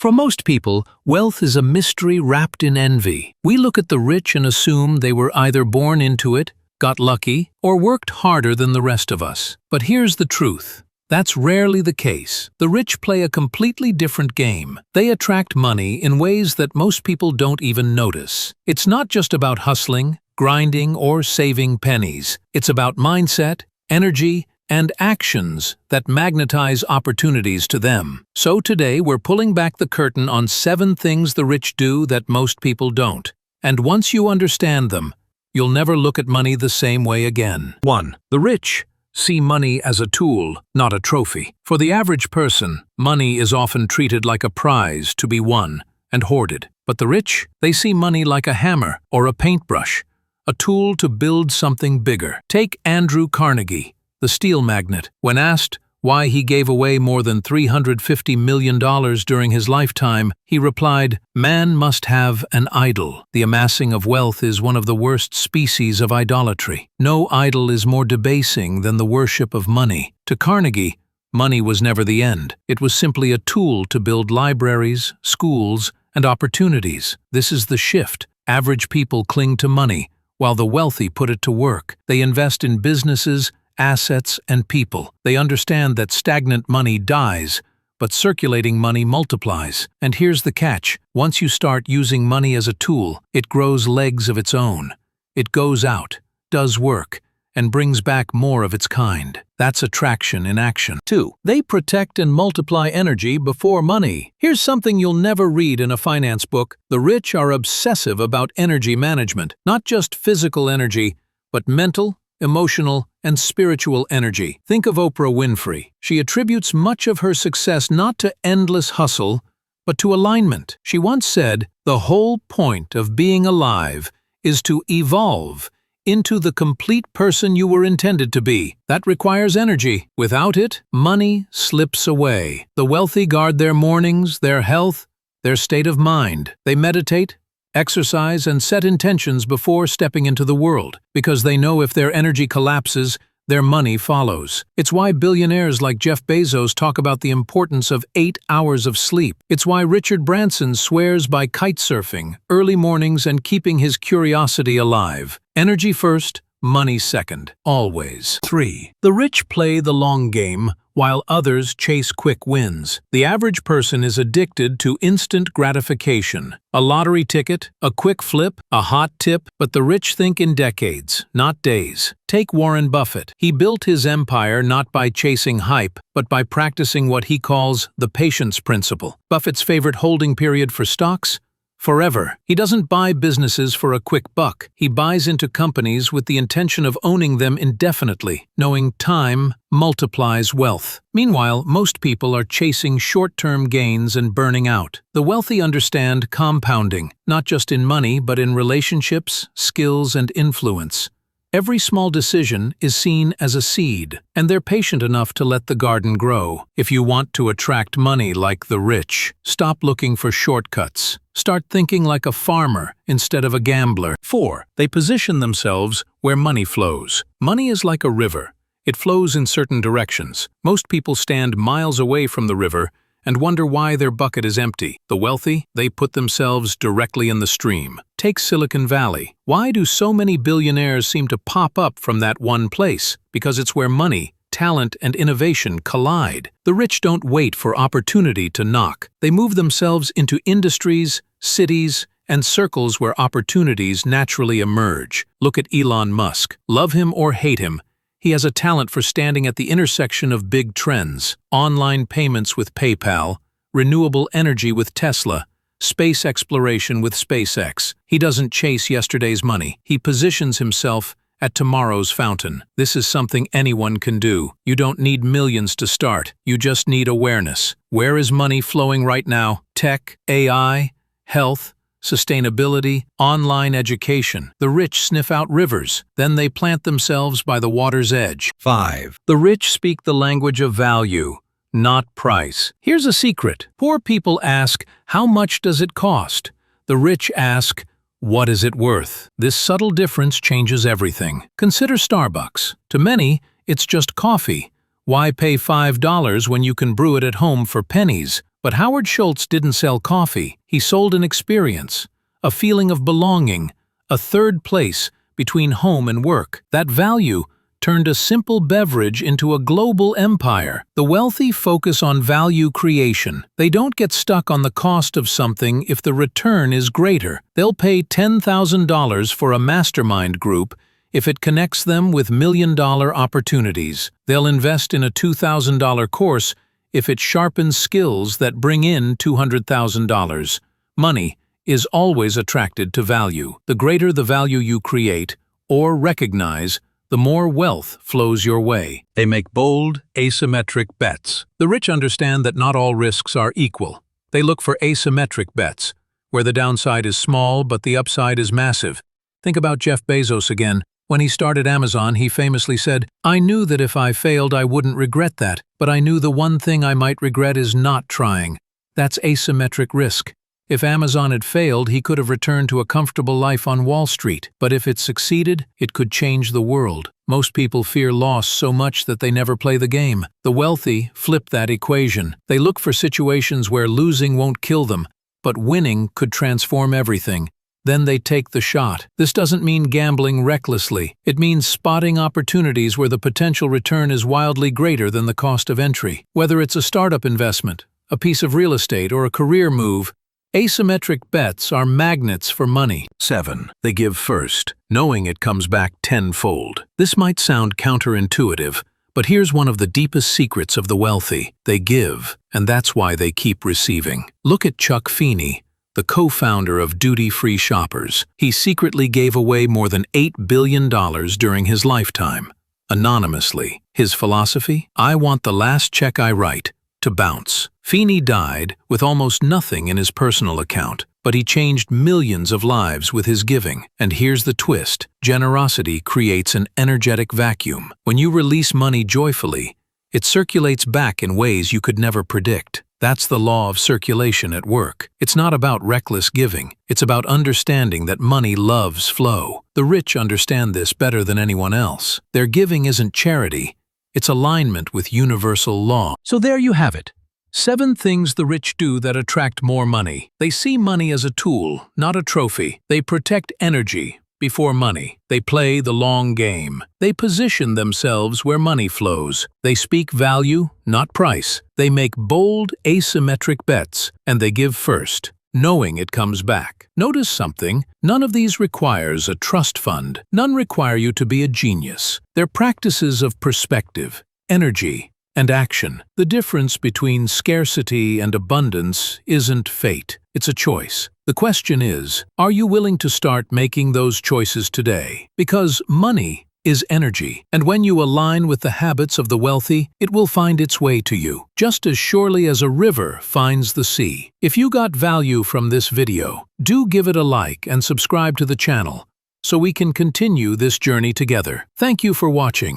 For most people, wealth is a mystery wrapped in envy. We look at the rich and assume they were either born into it, got lucky, or worked harder than the rest of us. But here's the truth. That's rarely the case. The rich play a completely different game. They attract money in ways that most people don't even notice. It's not just about hustling, grinding, or saving pennies. It's about mindset, energy, and actions that magnetize opportunities to them. So today we're pulling back the curtain on 7 things the rich do that most people don't. And once you understand them, you'll never look at money the same way again. 1. The rich see money as a tool, not a trophy. For the average person, money is often treated like a prize to be won and hoarded. But the rich, they see money like a hammer or a paintbrush, a tool to build something bigger. Take Andrew Carnegie, the steel magnate. When asked why he gave away more than $350 million during his lifetime, he replied, "Man must have an idol. The amassing of wealth is one of the worst species of idolatry. No idol is more debasing than the worship of money." To Carnegie, money was never the end. It was simply a tool to build libraries, schools, and opportunities. This is the shift. Average people cling to money, while the wealthy put it to work. They invest in businesses, assets, and people. They understand that stagnant money dies, but circulating money multiplies. And here's the catch. Once you start using money as a tool, it grows legs of its own. It goes out, does work, and brings back more of its kind. That's attraction in action. 2. They protect and multiply energy before money. Here's something you'll never read in a finance book. The rich are obsessive about energy management, not just physical energy, but mental, emotional, and spiritual energy. Think of Oprah Winfrey. She attributes much of her success not to endless hustle, but to alignment. She once said, "The whole point of being alive is to evolve into the complete person you were intended to be." That requires energy. Without it, money slips away. The wealthy guard their mornings, their health, their state of mind. They meditate, exercise, and set intentions before stepping into the world, because they know if their energy collapses, their money follows. It's why billionaires like Jeff Bezos talk about the importance of 8 hours of sleep. It's why Richard Branson swears by kitesurfing, early mornings, and keeping his curiosity alive. Energy first, money second. Always. 3. The rich play the long game, while others chase quick wins. The average person is addicted to instant gratification. A lottery ticket, a quick flip, a hot tip, but the rich think in decades, not days. Take Warren Buffett. He built his empire not by chasing hype, but by practicing what he calls the patience principle. Buffett's favorite holding period for stocks? Forever. He doesn't buy businesses for a quick buck. He buys into companies with the intention of owning them indefinitely, knowing time multiplies wealth. Meanwhile, most people are chasing short-term gains and burning out. The wealthy understand compounding, not just in money, but in relationships, skills, and influence. Every small decision is seen as a seed, and they're patient enough to let the garden grow. If you want to attract money like the rich, stop looking for shortcuts. Start thinking like a farmer instead of a gambler. 4. They position themselves where money flows. Money is like a river. It flows in certain directions. Most people stand miles away from the river and wonder why their bucket is empty. The wealthy, they put themselves directly in the stream. Take Silicon Valley. Why do so many billionaires seem to pop up from that one place? Because it's where money, talent, and innovation collide. The rich don't wait for opportunity to knock. They move themselves into industries, cities, and circles where opportunities naturally emerge. Look at Elon Musk. Love him or hate him, he has a talent for standing at the intersection of big trends: online payments with PayPal, renewable energy with Tesla, space exploration with SpaceX. He doesn't chase yesterday's money. He positions himself at tomorrow's fountain. This is something anyone can do. You don't need millions to start. You just need awareness. Where is money flowing right now? Tech, AI, health, sustainability, online education. The rich sniff out rivers, then they plant themselves by the water's edge. 5. The rich speak the language of value, not price. Here's a secret. Poor people ask, "How much does it cost?" The rich ask, "What is it worth?" This subtle difference changes everything. Consider Starbucks. To many, it's just coffee. Why pay $5 when you can brew it at home for pennies? But Howard Schultz didn't sell coffee, he sold an experience, a feeling of belonging, a third place between home and work. That value turned a simple beverage into a global empire. The wealthy focus on value creation. They don't get stuck on the cost of something if the return is greater. They'll pay $10,000 for a mastermind group if it connects them with million-dollar opportunities. They'll invest in a $2,000 course if it sharpens skills that bring in $200,000. Money is always attracted to value. The greater the value you create or recognize, the more wealth flows your way. They make bold, asymmetric bets. The rich understand that not all risks are equal. They look for asymmetric bets, where the downside is small but the upside is massive. Think about Jeff Bezos again. When he started Amazon, he famously said, "I knew that if I failed, I wouldn't regret that, but I knew the one thing I might regret is not trying." That's asymmetric risk. If Amazon had failed, he could have returned to a comfortable life on Wall Street. But if it succeeded, it could change the world. Most people fear loss so much that they never play the game. The wealthy flip that equation. They look for situations where losing won't kill them, but winning could transform everything. Then they take the shot. This doesn't mean gambling recklessly. It means spotting opportunities where the potential return is wildly greater than the cost of entry. Whether it's a startup investment, a piece of real estate, or a career move, asymmetric bets are magnets for money. 7. They give first, knowing it comes back tenfold. This might sound counterintuitive, but here's one of the deepest secrets of the wealthy. They give, and that's why they keep receiving. Look at Chuck Feeney, the co-founder of Duty Free Shoppers. He secretly gave away more than $8 billion during his lifetime, anonymously. His philosophy? I want the last check I write to bounce. Feeney died with almost nothing in his personal account, but he changed millions of lives with his giving. And here's the twist: generosity creates an energetic vacuum. When you release money joyfully, it circulates back in ways you could never predict. That's the law of circulation at work. It's not about reckless giving. It's about understanding that money loves flow. The rich understand this better than anyone else. Their giving isn't charity. It's alignment with universal law. So there you have it. 7 things the rich do that attract more money. They see money as a tool, not a trophy. They protect energy before money. They play the long game. They position themselves where money flows. They speak value, not price. They make bold, asymmetric bets, and they give first, knowing it comes back. Notice something: none of these requires a trust fund. None require you to be a genius. They're practices of perspective, energy, and action. The difference between scarcity and abundance isn't fate. It's a choice. The question is, are you willing to start making those choices today? Because money is energy, and when you align with the habits of the wealthy, it will find its way to you, just as surely as a river finds the sea. If you got value from this video, do give it a like and subscribe to the channel so we can continue this journey together. Thank you for watching.